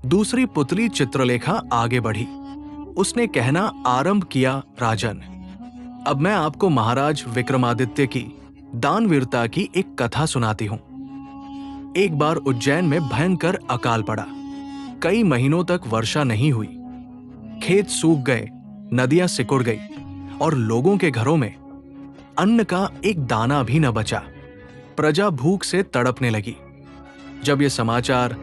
दूसरी पुतली चित्रलेखा आगे बढ़ी। उसने कहना आरंभ किया, राजन, अब मैं आपको महाराज विक्रमादित्य की दानवीरता की एक कथा सुनाती हूं। एक बार उज्जैन में भयंकर अकाल पड़ा। कई महीनों तक वर्षा नहीं हुई। खेत सूख गए, नदियां सिकुड़ गई और लोगों के घरों में अन्न का एक दाना भी न बचा। प्रजा भूख से तड़पने लगी। जब यह समाचार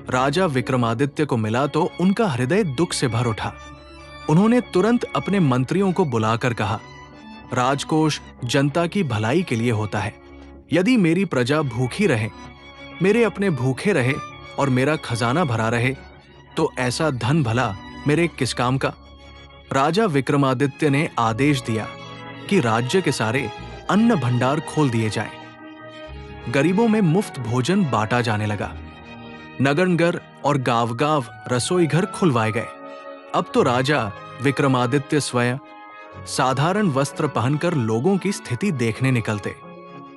राजा विक्रमादित्य को मिला तो उनका हृदय दुख से भर उठा। उन्होंने तुरंत अपने मंत्रियों को बुलाकर कहा, राजकोष जनता की भलाई के लिए होता है। यदि मेरी प्रजा भूखी रहे, मेरे अपने भूखे रहे और मेरा खजाना भरा रहे, तो ऐसा धन भला मेरे किस काम का। राजा विक्रमादित्य ने आदेश दिया कि राज्य के सारे अन्न भंडार खोल दिए जाएं। गरीबों में मुफ्त भोजन बांटा जाने लगा। नगर और गांव-गांव रसोई घर खुलवाए गए। अब तो राजा विक्रमादित्य स्वयं साधारण वस्त्र पहनकर लोगों की स्थिति देखने निकलते।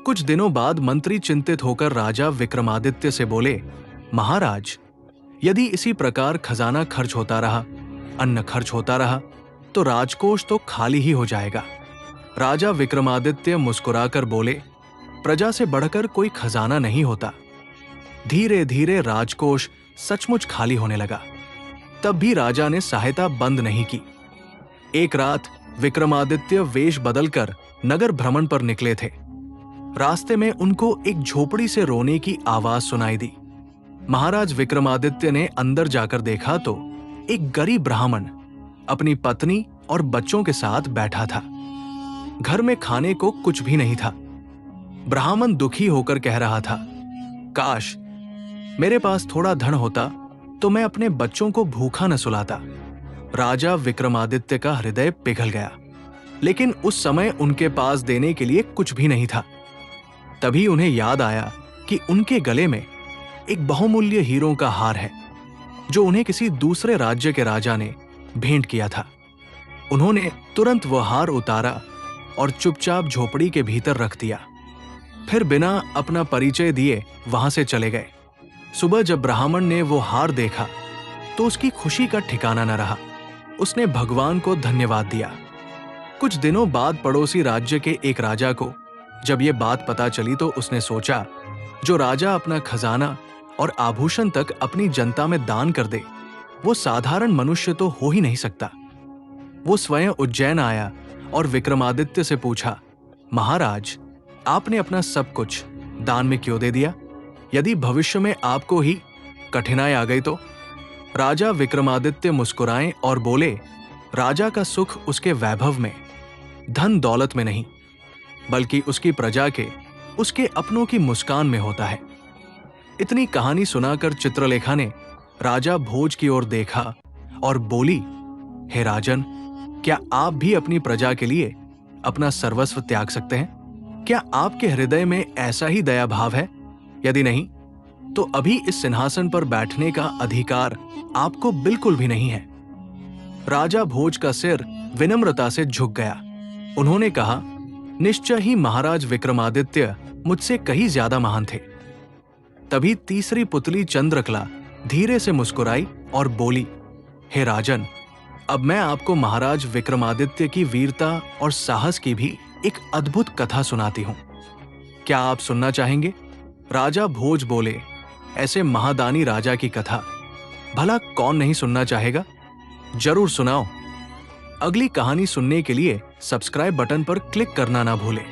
कुछ दिनों बाद मंत्री चिंतित होकर राजा विक्रमादित्य से बोले, महाराज, यदि इसी प्रकार खजाना खर्च होता रहा, अन्न खर्च होता रहा, तो राजकोष तो खाली ही हो जाएगा। राजा विक्रमादित्य मुस्कुराकर बोले, प्रजा से बढ़कर कोई खजाना नहीं होता। धीरे धीरे राजकोष सचमुच खाली होने लगा। तब भी राजा ने सहायता बंद नहीं की। एक रात विक्रमादित्य वेश बदलकर नगर भ्रमण पर निकले थे। रास्ते में उनको एक झोपड़ी से रोने की आवाज सुनाई दी। महाराज विक्रमादित्य ने अंदर जाकर देखा तो एक गरीब ब्राह्मण अपनी पत्नी और बच्चों के साथ बैठा था। घर में खाने को कुछ भी नहीं था। ब्राह्मण दुखी होकर कह रहा था, काश मेरे पास थोड़ा धन होता तो मैं अपने बच्चों को भूखा न सुलाता। राजा विक्रमादित्य का हृदय पिघल गया, लेकिन उस समय उनके पास देने के लिए कुछ भी नहीं था। तभी उन्हें याद आया कि उनके गले में एक बहुमूल्य हीरों का हार है, जो उन्हें किसी दूसरे राज्य के राजा ने भेंट किया था। उन्होंने तुरंत वह हार उतारा और चुपचाप झोपड़ी के भीतर रख दिया। फिर बिना अपना परिचय दिए वहां से चले गए। सुबह जब ब्राह्मण ने वो हार देखा तो उसकी खुशी का ठिकाना न रहा। उसने भगवान को धन्यवाद दिया। कुछ दिनों बाद पड़ोसी राज्य के एक राजा को जब ये बात पता चली तो उसने सोचा, जो राजा अपना खजाना और आभूषण तक अपनी जनता में दान कर दे, वो साधारण मनुष्य तो हो ही नहीं सकता। वो स्वयं उज्जैन आया और विक्रमादित्य से पूछा, महाराज, आपने अपना सब कुछ दान में क्यों दे दिया? यदि भविष्य में आपको ही कठिनाई आ गई तो? राजा विक्रमादित्य मुस्कुराए और बोले, राजा का सुख उसके वैभव में, धन दौलत में नहीं, बल्कि उसकी प्रजा के, उसके अपनों की मुस्कान में होता है। इतनी कहानी सुनाकर चित्रलेखा ने राजा भोज की ओर देखा और बोली, हे राजन, क्या आप भी अपनी प्रजा के लिए अपना सर्वस्व त्याग सकते हैं? क्या आपके हृदय में ऐसा ही दया भाव है? यदि नहीं, तो अभी इस सिंहासन पर बैठने का अधिकार आपको बिल्कुल भी नहीं है। राजा भोज का सिर विनम्रता से झुक गया। उन्होंने कहा, निश्चय ही महाराज विक्रमादित्य मुझसे कहीं ज्यादा महान थे। तभी तीसरी पुतली चंद्रकला धीरे से मुस्कुराई और बोली, हे राजन, अब मैं आपको महाराज विक्रमादित्य की वीरता और साहस की भी एक अद्भुत कथा सुनाती हूं। क्या आप सुनना चाहेंगे? राजा भोज बोले, ऐसे महादानी राजा की कथा भला कौन नहीं सुनना चाहेगा? जरूर सुनाओ। अगली कहानी सुनने के लिए सब्सक्राइब बटन पर क्लिक करना ना भूलें।